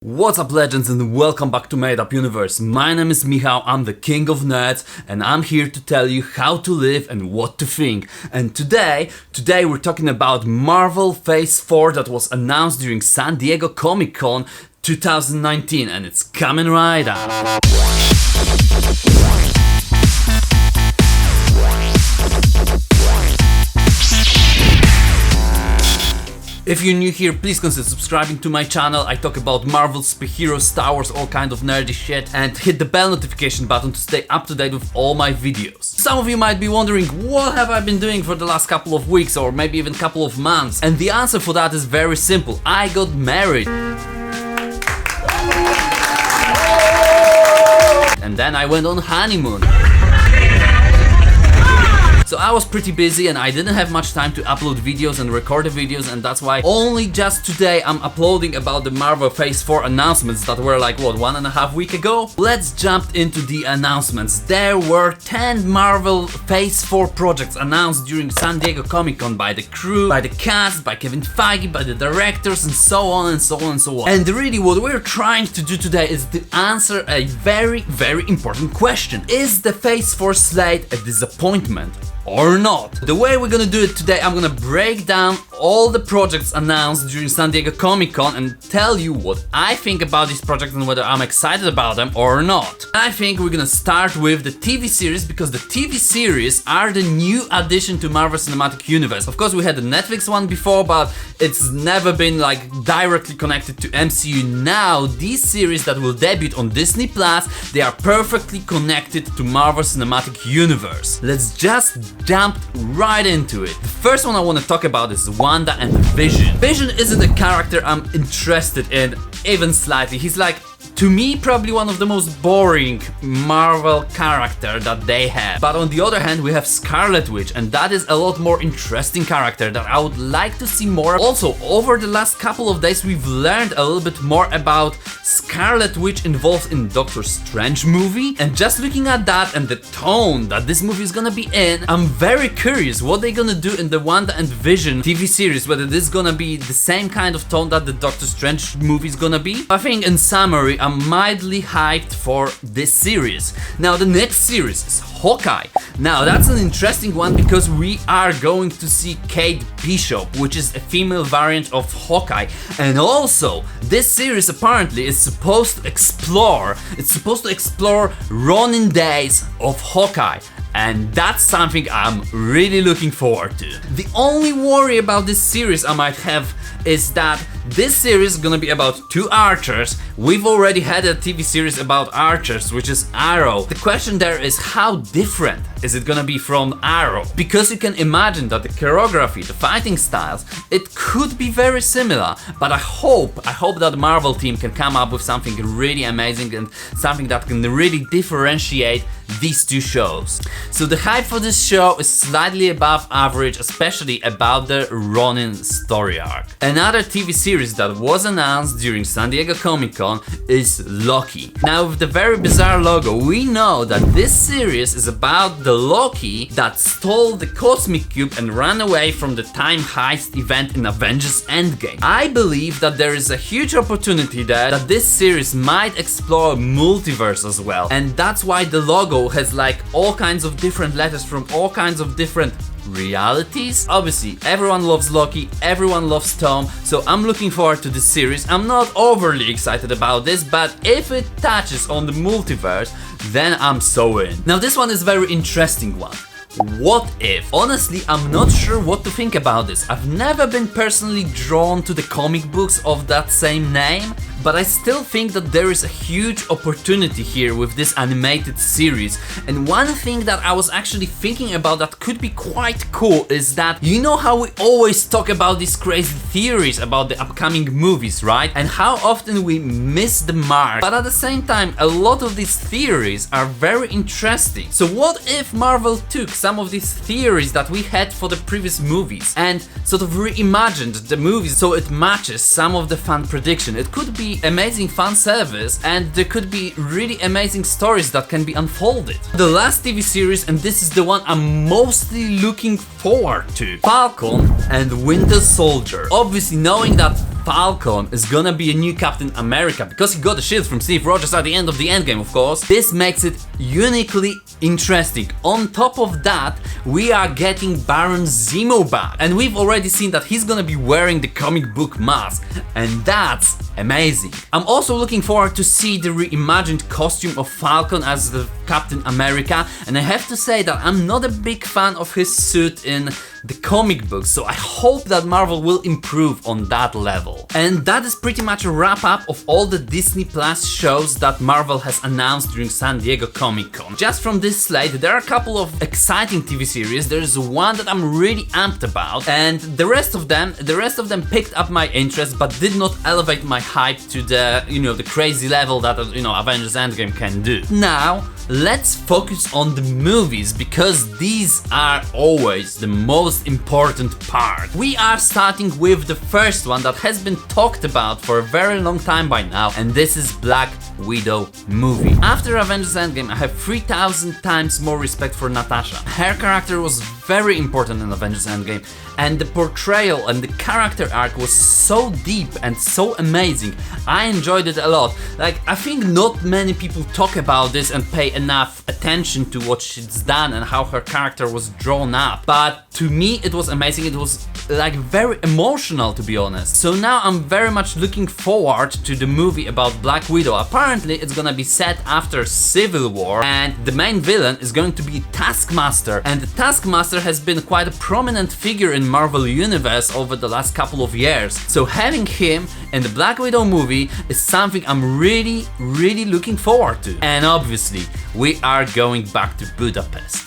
What's up, legends, and welcome back to Made Up Universe. My name is Michał, I'm the king of nerds, and I'm here to tell you how to live and what to think. And today we're talking about Marvel Phase 4 that was announced during San Diego Comic-Con 2019, and it's coming right up. If you're new here, please consider subscribing to my channel. I talk about Marvel, superheroes, Star Wars, all kind of nerdy shit, and hit the bell notification button to stay up to date with all my videos. Some of you might be wondering, what have I been doing for the last couple of weeks or maybe even couple of months? And the answer for that is very simple. I got married. And then I went on honeymoon. So I was pretty busy and I didn't have much time to upload videos and record the videos, and that's why only just today I'm uploading about the Marvel Phase 4 announcements that were like, what, 1.5 weeks ago? Let's jump into the announcements. There were 10 Marvel Phase 4 projects announced during San Diego Comic-Con by the crew, by the cast, by Kevin Feige, by the directors, and so on and so on and so on. And really what we're trying to do today is to answer a very, very important question. Is the Phase 4 slate a disappointment or not? The way we're gonna do it today, I'm gonna break down all the projects announced during San Diego Comic-Con and tell you what I think about these projects and whether I'm excited about them or not. I think we're gonna start with the TV series, because the TV series are the new addition to Marvel Cinematic Universe. Of course, we had the Netflix one before, but it's never been like directly connected to MCU. Now, these series that will debut on Disney Plus, they are perfectly connected to Marvel Cinematic Universe. Let's just jump right into it. The first one I want to talk about is Wanda and Vision. Vision isn't a character I'm interested in even slightly. He's like, to me, probably one of the most boring Marvel character that they have. But on the other hand, we have Scarlet Witch, and that is a lot more interesting character that I would like to see more. Also, over the last couple of days, we've learned a little bit more about Scarlet Witch involved in Doctor Strange movie. And just looking at that and the tone that this movie is gonna be in, I'm very curious what they're gonna do in the Wanda and Vision TV series, whether this is gonna be the same kind of tone that the Doctor Strange movie is gonna be. I think in summary, I'm mildly hyped for this series. Now the next series is Hawkeye. Now that's an interesting one because we are going to see Kate Bishop, which is a female variant of Hawkeye, and also this series apparently is supposed to explore Ronin days of Hawkeye. And that's something I'm really looking forward to. The only worry about this series I might have is that this series is gonna be about two archers. We've already had a TV series about archers, which is Arrow. The question there is, how different is it gonna be from Arrow? Because you can imagine that the choreography, the fighting styles, it could be very similar. But I hope that the Marvel team can come up with something really amazing and something that can really differentiate these two shows. So the hype for this show is slightly above average, especially about the Ronin story arc. Another TV series that was announced during San Diego Comic-Con is Loki. Now, with the very bizarre logo, we know that this series is about the Loki that stole the Cosmic Cube and ran away from the time heist event in Avengers Endgame. I believe that there is a huge opportunity there that this series might explore multiverse as well, and that's why the logo has like all kinds of different letters from all kinds of different realities. Obviously, everyone loves Loki, everyone loves Tom, so I'm looking forward to this series. I'm not overly excited about this, but if it touches on the multiverse, then I'm so in. Now this one is a very interesting one. What if? Honestly, I'm not sure what to think about this. I've never been personally drawn to the comic books of that same name, but I still think that there is a huge opportunity here with this animated series. And one thing that I was actually thinking about that could be quite cool is that, you know how we always talk about these crazy theories about the upcoming movies, right? And how often we miss the mark. But at the same time, a lot of these theories are very interesting. So what if Marvel took some of these theories that we had for the previous movies and sort of reimagined the movies so it matches some of the fan prediction? It could be amazing fan service, and there could be really amazing stories that can be unfolded. The last TV series, and this is the one I'm mostly looking forward to, Falcon and Winter Soldier. Obviously, knowing that Falcon is gonna be a new Captain America because he got the shield from Steve Rogers at the end of the Endgame, of course. This makes it uniquely interesting. On top of that, we are getting Baron Zemo back, and we've already seen that he's gonna be wearing the comic book mask, and that's amazing. I'm also looking forward to see the reimagined costume of Falcon as the Captain America, and I have to say that I'm not a big fan of his suit in the comic books, so I hope that Marvel will improve on that level. And that is pretty much a wrap up of all the Disney Plus shows that Marvel has announced during San Diego Comic-Con. Just from this slate, there are a couple of exciting TV series. There's one that I'm really amped about, and the rest of them picked up my interest but did not elevate my hype to the, the crazy level that, Avengers Endgame can do. Now, let's focus on the movies, because these are always the most important part. We are starting with the first one that has been talked about for a very long time by now, and this is Black Widow movie. After Avengers Endgame, I have 3,000 times more respect for Natasha. Her character was very important in Avengers Endgame, and the portrayal and the character arc was so deep and so amazing. I enjoyed it a lot. Like, I think not many people talk about this and pay enough attention to what she's done and how her character was drawn up. But to me, it was amazing. It was like very emotional, to be honest. So now I'm very much looking forward to the movie about Black Widow. Apparently, it's gonna be set after Civil War, and the main villain is going to be Taskmaster. And the Taskmaster has been quite a prominent figure in Marvel Universe over the last couple of years. So having him in the Black Widow movie is something I'm really looking forward to. And obviously, we are going back to Budapest.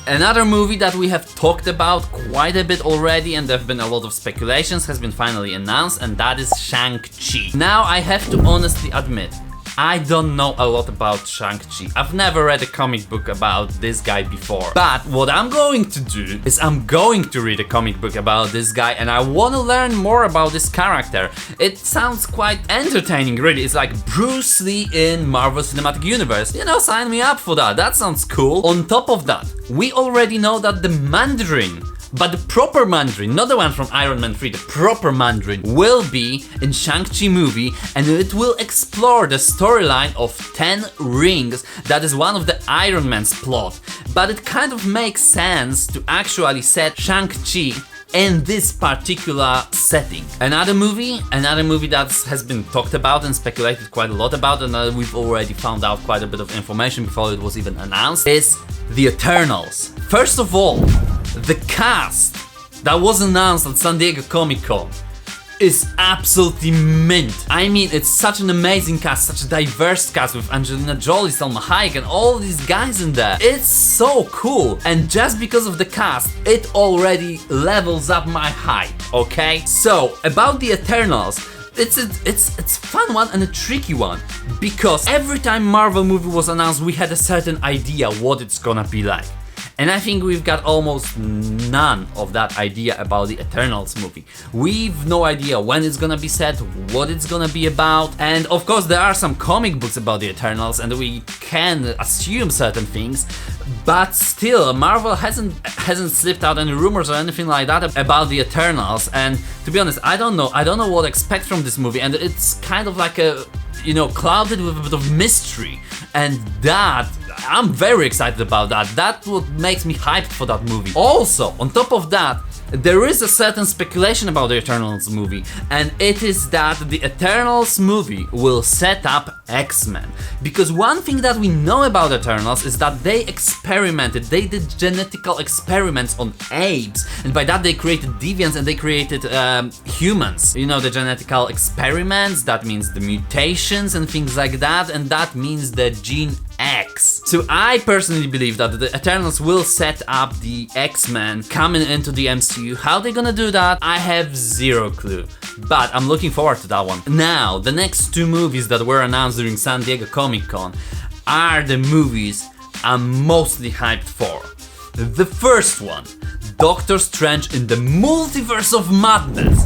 Another movie that we have talked about quite a bit already, and there have been a lot of speculations, has been finally announced, and that is Shang-Chi. Now, I have to honestly admit, I don't know a lot about Shang-Chi. I've never read a comic book about this guy before. But what I'm going to do is I'm going to read a comic book about this guy, and I want to learn more about this character. It sounds quite entertaining, really. It's like Bruce Lee in Marvel Cinematic Universe. Sign me up for that. That sounds cool. On top of that, we already know that the Mandarin, but the proper Mandarin, not the one from Iron Man 3, the proper Mandarin will be in Shang-Chi movie, and it will explore the storyline of 10 Rings. That is one of the Iron Man's plot. But it kind of makes sense to actually set Shang-Chi in this particular setting. Another movie that has been talked about and speculated quite a lot about, and we've already found out quite a bit of information before it was even announced, is The Eternals. First of all, the cast that was announced at San Diego Comic-Con is absolutely mint. I mean, it's such an amazing cast, such a diverse cast with Angelina Jolie, Salma Hayek, and all these guys in there. It's so cool, and just because of the cast, it already levels up my hype, okay? So, about the Eternals, it's a fun one and a tricky one, because every time Marvel movie was announced, we had a certain idea what it's gonna be like. And I think we've got almost none of that idea about the Eternals movie. We've no idea when it's gonna be set, what it's gonna be about, and of course there are some comic books about the Eternals and we can assume certain things, but still Marvel hasn't slipped out any rumors or anything like that about the Eternals, and to be honest, I don't know what to expect from this movie, and it's kind of like a, clouded with a bit of mystery, and that I'm very excited about that. That's what makes me hyped for that movie. Also, on top of that, there is a certain speculation about the Eternals movie, and it is that the Eternals movie will set up X-Men. Because one thing that we know about Eternals is that they did genetical experiments on apes, and by that they created deviants and they created humans. The genetical experiments, that means the mutations and things like that, and that means the gene X. So I personally believe that the Eternals will set up the X-Men coming into the MCU. How they're gonna do that, I have zero clue. But I'm looking forward to that one. Now, the next two movies that were announced during San Diego Comic-Con are the movies I'm mostly hyped for. The first one, Doctor Strange in the Multiverse of Madness.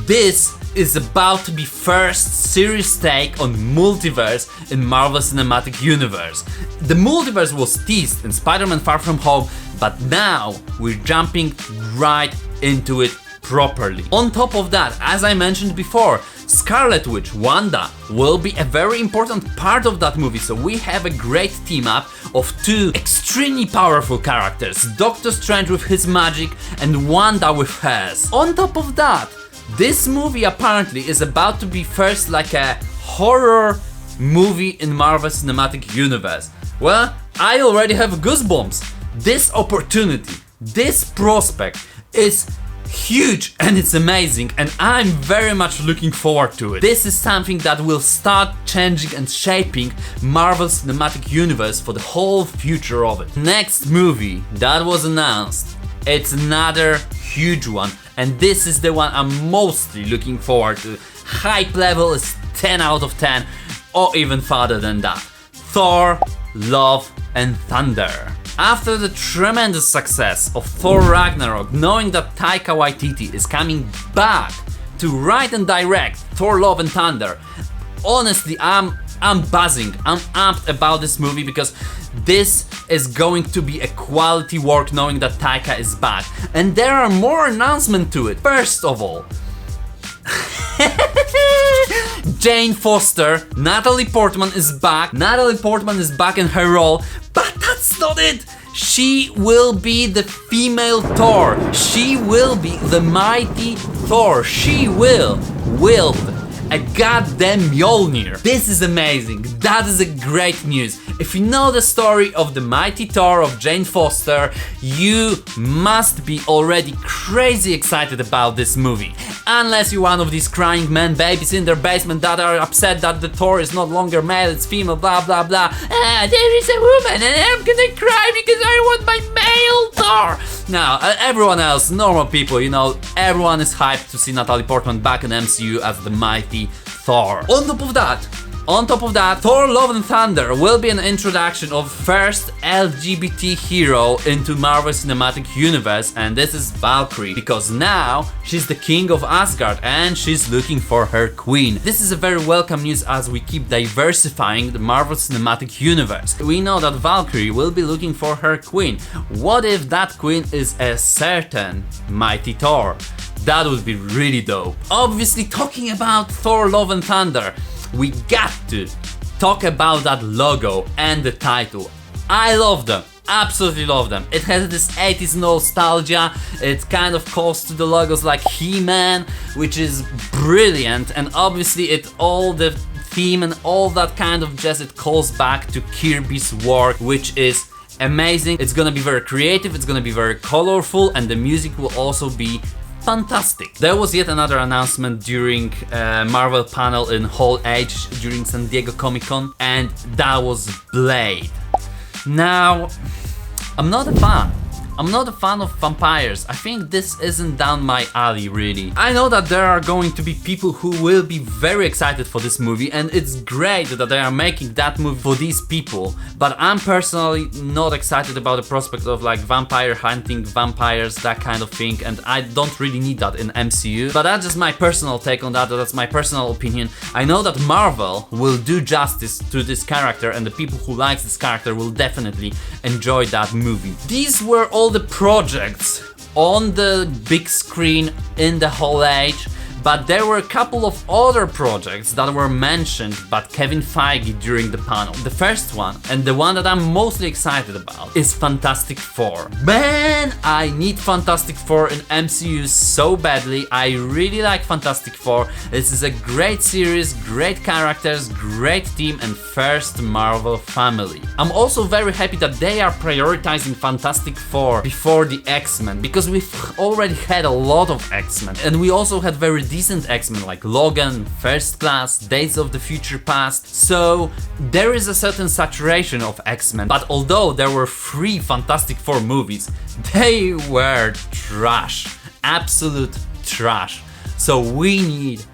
This is about to be first serious take on multiverse in Marvel Cinematic Universe. The multiverse was teased in Spider-Man Far From Home, but now we're jumping right into it properly. On top of that, as I mentioned before, Scarlet Witch, Wanda, will be a very important part of that movie, so we have a great team up of two extremely powerful characters, Doctor Strange with his magic and Wanda with hers. On top of that, this movie apparently is about to be first like a horror movie in Marvel Cinematic Universe. Well, I already have goosebumps. This opportunity, this prospect is huge and it's amazing, and I'm very much looking forward to it. This is something that will start changing and shaping Marvel Cinematic Universe for the whole future of it. Next movie that was announced, it's another huge one, and this is the one I'm mostly looking forward to. Hype level is 10 out of 10 or even farther than that. Thor, Love and Thunder. After the tremendous success of Thor Ragnarok, knowing that Taika Waititi is coming back to write and direct Thor Love and Thunder, honestly, I'm buzzing, I'm amped about this movie because this is going to be a quality work knowing that Taika is back. And there are more announcements to it. First of all, Jane Foster, Natalie Portman is back. Natalie Portman is back in her role, but that's not it. She will be the female Thor. She will be the mighty Thor. She will wield a goddamn Mjolnir. This is amazing. That is a great news. If you know the story of the mighty Thor of Jane Foster, you must be already crazy excited about this movie. Unless you're one of these crying man babies in their basement that are upset that the Thor is no longer male, it's female, blah blah blah. There is a woman and I'm gonna cry because I want my male Thor. Now, everyone else, normal people, you know, everyone is hyped to see Natalie Portman back in MCU as the mighty Thor. On top of that, Thor Love and Thunder will be an introduction of first LGBT hero into Marvel Cinematic Universe, and this is Valkyrie, because now she's the king of Asgard and she's looking for her queen. This is a very welcome news as we keep diversifying the Marvel Cinematic Universe. We know that Valkyrie will be looking for her queen. What if that queen is a certain mighty Thor? That would be really dope. Obviously, talking about Thor Love and Thunder, we got to talk about that logo and the title. I love them, absolutely love them. It has this 80s nostalgia, it kind of calls to the logos like He-Man, which is brilliant, and obviously it all the theme and all that kind of jazz, it calls back to Kirby's work, which is amazing. It's gonna be very creative, it's gonna be very colorful, and the music will also be fantastic. There was yet another announcement during Marvel panel in Hall H during San Diego Comic-Con, and that was Blade. Now, I'm not a fan. I'm not a fan of vampires. I think this isn't down my alley, really. I know that there are going to be people who will be very excited for this movie, and it's great that they are making that movie for these people, but I'm personally not excited about the prospect of like vampire hunting, vampires, that kind of thing, and I don't really need that in MCU, but that's just my personal take on that, that's my personal opinion. I know that Marvel will do justice to this character, and the people who like this character will definitely enjoy that movie. These were all the projects on the big screen in the Hall H, but there were a couple of other projects that were mentioned by Kevin Feige during the panel. The first one, and the one that I'm mostly excited about, is Fantastic Four. Man, I need Fantastic Four in MCU so badly. I really like Fantastic Four. This is a great series, great characters, great team, and first Marvel family. I'm also very happy that they are prioritizing Fantastic Four before the X-Men, because we've already had a lot of X-Men, and we also had very decent X-Men like Logan, First Class, Days of the Future Past, so there is a certain saturation of X-Men, but although there were 3 Fantastic Four movies, they were trash, absolute trash, so we need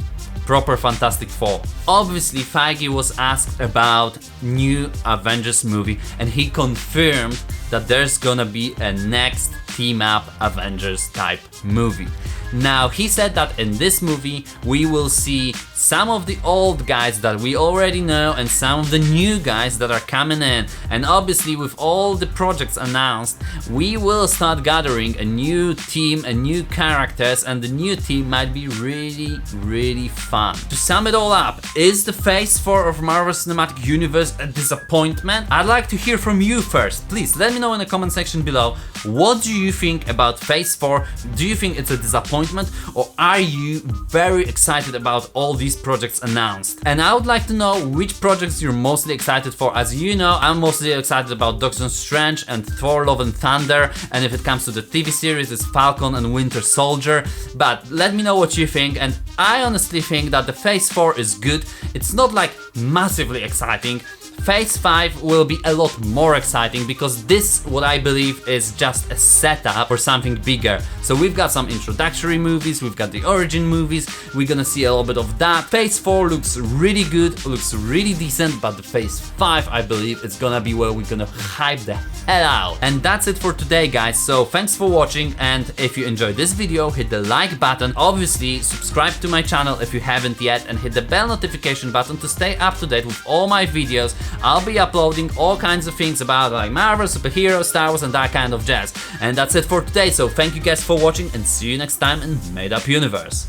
proper Fantastic Four. Obviously, Feige was asked about new Avengers movie, and he confirmed that there's gonna be a next team-up Avengers type movie. Now, he said that in this movie we will see some of the old guys that we already know and some of the new guys that are coming in. And obviously with all the projects announced, we will start gathering a new team and new characters, and the new team might be really fun. To sum it all up, is the Phase 4 of Marvel Cinematic Universe a disappointment? I'd like to hear from you first. Please let me know in the comment section below. What do you think about Phase 4? Do you think it's a disappointment, or are you very excited about all these projects announced? And I would like to know which projects you're mostly excited for. As you know, I'm mostly excited about Doctor Strange and Thor Love and Thunder, and if it comes to the TV series, it's Falcon and Winter Soldier. But let me know what you think, and I honestly think that the Phase 4 is good. It's not like massively exciting. Phase 5 will be a lot more exciting because this, what I believe, is just a setup for something bigger. So we've got some introductory movies, we've got the origin movies, we're gonna see a little bit of that. Phase 4 looks really good, looks really decent, but the Phase 5, I believe, is gonna be where we're gonna hype the hell out. And that's it for today, guys. So thanks for watching, and if you enjoyed this video, hit the like button. Obviously, subscribe to my channel if you haven't yet, and hit the bell notification button to stay up to date with all my videos. I'll be uploading all kinds of things about like Marvel, superheroes, Star Wars, and that kind of jazz. And that's it for today, so thank you guys for watching, and see you next time in Made Up Universe.